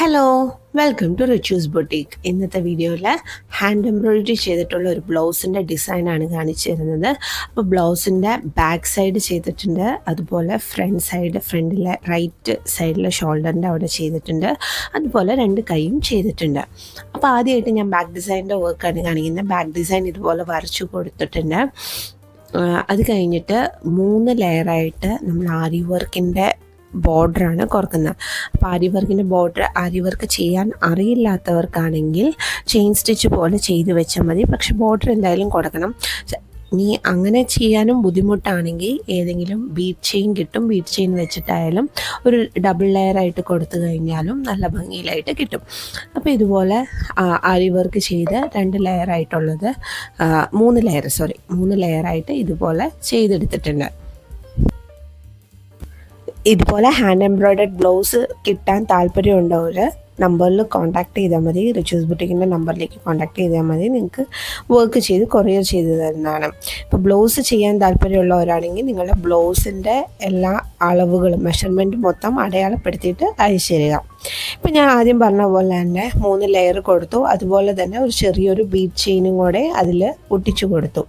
Hello, welcome to Richu's boutique. ഇന്നത്തെ വീഡിയോയിൽ hand embroidery ചെയ്തിട്ടുള്ള ഒരു ബ്ലൗസിൻ്റെ ഡിസൈനാണ് കാണിച്ചു തരുന്നത്. അപ്പോൾ ബ്ലൗസിൻ്റെ ബാക്ക് സൈഡ് ചെയ്തിട്ടുണ്ട്, അതുപോലെ ഫ്രണ്ടിലെ റൈറ്റ് സൈഡിലെ ഷോൾഡറിൻ്റെ അവിടെ ചെയ്തിട്ടുണ്ട്, അതുപോലെ രണ്ട് കൈയും ചെയ്തിട്ടുണ്ട്. അപ്പോൾ ആദ്യമായിട്ട് ഞാൻ ബാക്ക് ഡിസൈനിൻ്റെ വർക്കാണ് കാണിക്കുന്നത്. ബാക്ക് ഡിസൈൻ ഇതുപോലെ വരച്ചു കൊടുത്തിട്ടുണ്ട്. അത് കഴിഞ്ഞിട്ട് 3 ലെയറായിട്ട് നമ്മൾ ആരി വർക്കിൻ്റെ ബോർഡറാണ് കൊടുക്കുന്നത്. അപ്പോൾ ആരി വർക്ക് ചെയ്യാൻ അറിയില്ലാത്തവർക്കാണെങ്കിൽ ചെയിൻ സ്റ്റിച്ച് പോലെ ചെയ്ത് വെച്ചാൽ മതി. പക്ഷെ ബോർഡർ എന്തായാലും കൊടുക്കണം. ഇനി അങ്ങനെ ചെയ്യാനും ബുദ്ധിമുട്ടാണെങ്കിൽ ഏതെങ്കിലും ബീഡ് ചെയിൻ കിട്ടും, ബീഡ് ചെയിൻ വെച്ചിട്ടായാലും ഒരു ഡബിൾ ലെയറായിട്ട് കൊടുത്തു കഴിഞ്ഞാലും നല്ല ഭംഗിയിലായിട്ട് കിട്ടും. അപ്പോൾ ഇതുപോലെ ആരി വർക്ക് ചെയ്ത് 2 ലെയറായിട്ടുള്ളത് 3 ലെയറായിട്ട് ഇതുപോലെ ചെയ്തെടുത്തിട്ടുണ്ട്. ഇതുപോലെ ഹാൻഡ് എംബ്രോയ്ഡർഡ് ബ്ലൗസ് കിട്ടാൻ താല്പര്യമുള്ളവർ നമ്പറിൽ കോൺടാക്ട് ചെയ്താൽ മതി. റിച്ചൂസ് ബുട്ടീക്കിൻ്റെ നമ്പറിലേക്ക് കോൺടാക്ട് ചെയ്താൽ മതി. നിങ്ങൾക്ക് വർക്ക് ചെയ്ത് കൊറിയർ ചെയ്ത് തരുന്നതാണ്. ഇപ്പോൾ ബ്ലൗസ് ചെയ്യാൻ താല്പര്യമുള്ളവരാണെങ്കിൽ നിങ്ങളുടെ ബ്ലൗസിൻ്റെ എല്ലാ അളവുകളും മെഷർമെൻറ്റ് മൊത്തം അടയാളപ്പെടുത്തിയിട്ട് അയച്ചു തരിക. ഇപ്പം ഞാൻ ആദ്യം പറഞ്ഞ പോലെ തന്നെ 3 ലെയർ കൊടുത്തു. അതുപോലെ തന്നെ ഒരു ചെറിയൊരു ബീഡ് ചെയിനും കൂടെ അതിൽ ഒട്ടിച്ചു കൊടുത്തു.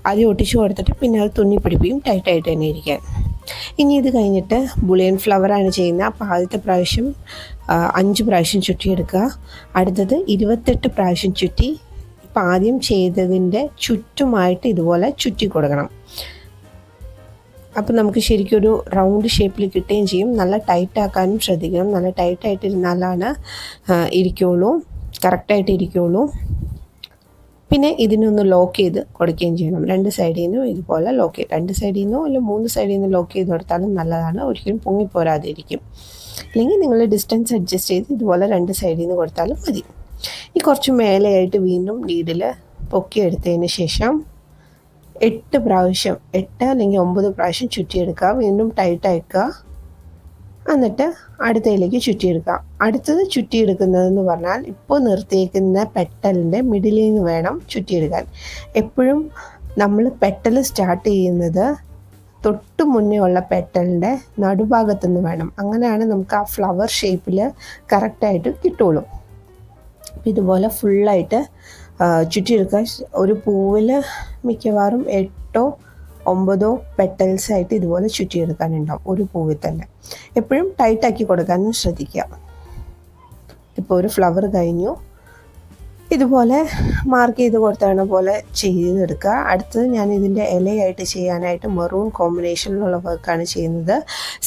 ആദ്യം ഒട്ടിച്ചു കൊടുത്തിട്ട് പിന്നെ അത് തുന്നി പിടിപ്പിക്കും, ടൈറ്റായിട്ട് തന്നെ ഇരിക്കാൻ. ഇനി ഇത് കഴിഞ്ഞിട്ട് ബുളിയൻ ഫ്ലവറാണ് ചെയ്യുന്നത്. അപ്പോൾ ആദ്യത്തെ പ്രാവശ്യം 5 പ്രാവശ്യം ചുറ്റിയെടുക്കുക, അടുത്തത് 28 പ്രാവശ്യം ചുറ്റി. ഇപ്പം ആദ്യം ചെയ്തതിൻ്റെ ചുറ്റുമായിട്ട് ഇതുപോലെ ചുറ്റി കൊടുക്കണം. അപ്പോൾ നമുക്ക് ശരിക്കും ഒരു റൗണ്ട് ഷേപ്പിൽ കിട്ടുകയും ചെയ്യും. നല്ല ടൈറ്റാക്കാനും ശ്രദ്ധിക്കണം. നല്ല ടൈറ്റായിട്ടിരുന്നാലാണ് കറക്റ്റായിട്ട് ഇരിക്കുകയുള്ളൂ. പിന്നെ ഇതിനൊന്ന് ലോക്ക് ചെയ്ത് കൊടുക്കുകയും ചെയ്യണം. 2 സൈഡിൽ നിന്നും ഇതുപോലെ ലോക്ക് ചെയ്ത്, 2 സൈഡിൽ നിന്നോ അല്ലെങ്കിൽ 3 സൈഡിൽ നിന്ന് ലോക്ക് ചെയ്ത് കൊടുത്താലും നല്ലതാണ്. ഒരിക്കലും പൊങ്ങിപ്പോരാതെ ഇരിക്കും. അല്ലെങ്കിൽ നിങ്ങൾ ഡിസ്റ്റൻസ് അഡ്ജസ്റ്റ് ചെയ്ത് ഇതുപോലെ 2 സൈഡിൽ നിന്ന് കൊടുത്താലും മതി. ഈ കുറച്ച് മേലെയായിട്ട് വീണ്ടും നീഡിൽ പൊക്കിയെടുത്തതിന് ശേഷം 8 പ്രാവശ്യം 8 അല്ലെങ്കിൽ 9 പ്രാവശ്യം ചുറ്റിയെടുക്കുക. വീണ്ടും ടൈറ്റ് അയക്കുക, എന്നിട്ട് അടുത്തതിലേക്ക് ചുറ്റിയെടുക്കുക. അടുത്തത് ചുറ്റിയെടുക്കുന്നതെന്ന് പറഞ്ഞാൽ ഇപ്പോൾ നിർത്തിയേക്കുന്ന പെട്ടലിൻ്റെ മിഡിലിൽ നിന്ന് വേണം ചുറ്റിയെടുക്കാൻ. എപ്പോഴും നമ്മൾ പെട്ടൽ സ്റ്റാർട്ട് ചെയ്യുന്നത് തൊട്ട് മുന്നേ ഉള്ള പെട്ടലിൻ്റെ നടുഭാഗത്തുനിന്ന് വേണം. അങ്ങനെയാണ് നമുക്ക് ആ ഫ്ലവർ ഷേപ്പിൽ കറക്റ്റായിട്ട് കിട്ടുള്ളൂ. ഇതുപോലെ ഫുള്ളായിട്ട് ചുറ്റിയെടുക്കുക. ഒരു പൂവിൽ മിക്കവാറും 8 or 9 പെറ്റൽസായിട്ട് ഇതുപോലെ ചുറ്റിയെടുക്കാനുണ്ടാവും ഒരു പൂവിൽ തന്നെ. എപ്പോഴും ടൈറ്റാക്കി കൊടുക്കാനും ശ്രദ്ധിക്കുക. ഇപ്പോൾ ഒരു ഫ്ലവർ കഴിഞ്ഞു. ഇതുപോലെ മാർക്ക് ചെയ്ത് കൊടുത്തണ പോലെ ചെയ്തെടുക്കുക. അടുത്തത് ഞാൻ ഇതിൻ്റെ ഇലയായിട്ട് ചെയ്യാനായിട്ട് മെറൂൺ കോമ്പിനേഷനിലുള്ള വർക്കാണ് ചെയ്യുന്നത്.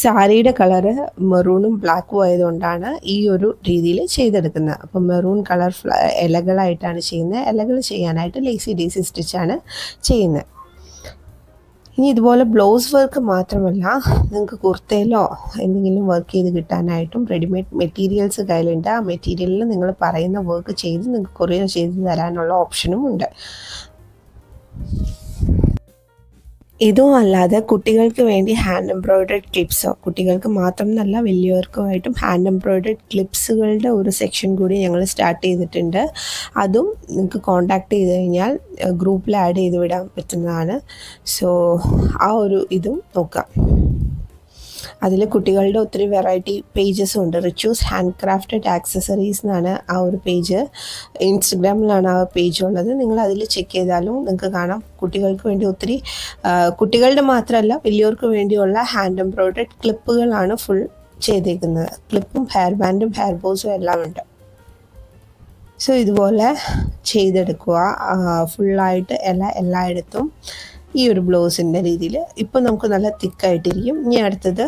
സാരിയുടെ കളറ് മെറൂണും ബ്ലാക്കും ആയതുകൊണ്ടാണ് ഈ ഒരു രീതിയിൽ ചെയ്തെടുക്കുന്നത്. അപ്പോൾ മെറൂൺ കളർ ഇലകളായിട്ടാണ് ചെയ്യുന്നത്. ഇലകൾ ചെയ്യാനായിട്ട് ലേസി ഡേസി സ്റ്റിച്ചാണ് ചെയ്യുന്നത്. ഇനി ഇതുപോലെ ബ്ലൗസ് വർക്ക് മാത്രമല്ല, നിങ്ങൾക്ക് കുർത്തയിലോ എന്തെങ്കിലും വർക്ക് ചെയ്ത് കിട്ടാനായിട്ടും റെഡിമെയ്ഡ് മെറ്റീരിയൽസ് കയ്യിലുണ്ട്. ആ മെറ്റീരിയലിൽ നിങ്ങൾ പറയുന്ന വർക്ക് ചെയ്ത് നിങ്ങൾക്ക് കൊറിയർ ചെയ്ത് തരാനുള്ള ഓപ്ഷനും ഉണ്ട്. ഇതും അല്ലാതെ കുട്ടികൾക്ക് വേണ്ടി ഹാൻഡ് എംബ്രോയ്ഡറി ക്ലിപ്സോ, കുട്ടികൾക്ക് മാത്രം എന്നല്ല വലിയവർക്കുമായിട്ടും ഹാൻഡ് എംബ്രോയ്ഡറി ക്ലിപ്സുകളുടെ ഒരു സെക്ഷൻ കൂടി ഞങ്ങൾ സ്റ്റാർട്ട് ചെയ്തിട്ടുണ്ട്. അതും നിങ്ങൾക്ക് കോൺടാക്ട് ചെയ്ത് കഴിഞ്ഞാൽ ഗ്രൂപ്പിൽ ആഡ് ചെയ്ത് വിടാൻ പറ്റുന്നതാണ്. സോ ആ ഒരു ഇതും നോക്കാം. അതിൽ കുട്ടികളുടെ ഒത്തിരി വെറൈറ്റി പേജസും ഉണ്ട്. റിച്ചൂസ് ഹാൻഡ് ക്രാഫ്റ്റഡ് ആക്സസറീസ് എന്നാണ് ആ ഒരു പേജ്. ഇൻസ്റ്റഗ്രാമിലാണ് ആ പേജ് ഉള്ളത്. നിങ്ങൾ അതിൽ ചെക്ക് ചെയ്താലും നിങ്ങൾക്ക് കാണാം. കുട്ടികൾക്ക് വേണ്ടി ഒത്തിരി, കുട്ടികളുടെ മാത്രമല്ല വലിയവർക്ക് വേണ്ടിയുള്ള ഹാൻഡ് എംബ്രോയ്ഡറി ക്ലിപ്പുകളാണ് ഫുൾ ചെയ്തേക്കുന്നത്. ക്ലിപ്പും ഹെയർ ബാൻഡും ഹെയർ ബോസും എല്ലാം ഉണ്ട്. സോ ഇതുപോലെ ചെയ്തെടുക്കുക. ഫുള്ളായിട്ട് എല്ലായിടത്തും ഈ ഒരു ബ്ലൗസിൻ്റെ രീതിയിൽ. ഇപ്പോൾ നമുക്ക് നല്ല തിക്കായിട്ടിരിക്കും. ഇനി അടുത്തത്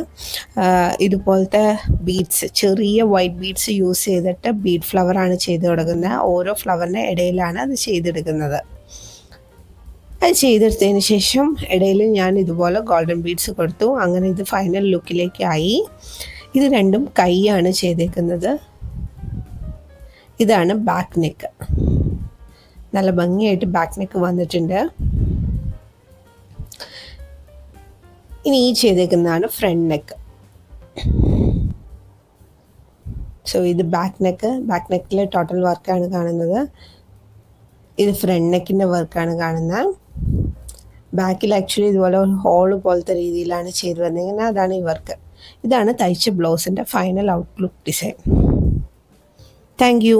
ഇതുപോലത്തെ ബീഡ്സ്, ചെറിയ വൈറ്റ് ബീഡ്സ് യൂസ് ചെയ്തിട്ട് ബീഡ് ഫ്ലവറാണ് ചെയ്ത് കൊടുക്കുന്നത്. ഓരോ ഫ്ലവറിൻ്റെ ഇടയിലാണ് അത് ചെയ്തെടുക്കുന്നത്. അത് ചെയ്തെടുത്തതിന് ശേഷം ഇടയിൽ ഞാൻ ഇതുപോലെ ഗോൾഡൻ ബീഡ്സ് കൊടുത്തു. അങ്ങനെ ഇത് ഫൈനൽ ലുക്കിലേക്കായി. ഇത് രണ്ടും കൈയാണ് ചെയ്തേക്കുന്നത്. ഇതാണ് ബാക്ക് നെക്ക്. നല്ല ഭംഗിയായിട്ട് ബാക്ക് നെക്ക് വന്നിട്ടുണ്ട്. ഇനി ഈ ചെയ്തേക്കുന്നതാണ് ഫ്രണ്ട് നെക്ക്. സോ ഇത് ബാക്ക് നെക്കിലെ ടോട്ടൽ വർക്കാണ് കാണുന്നത്. ഇത് ഫ്രണ്ട് നെക്കിൻ്റെ വർക്കാണ് കാണുന്നത്. ബാക്കിൽ ആക്ച്വലി ഇതുപോലെ ഒരു ഹോള് പോലത്തെ രീതിയിലാണ് ചെയ്ത് വന്നിരിക്കുന്നത്. അതാണ് ഈ വർക്ക്. ഇതാണ് തയ്ച്ച ബ്ലൗസിൻ്റെ final outlook design. Thank U.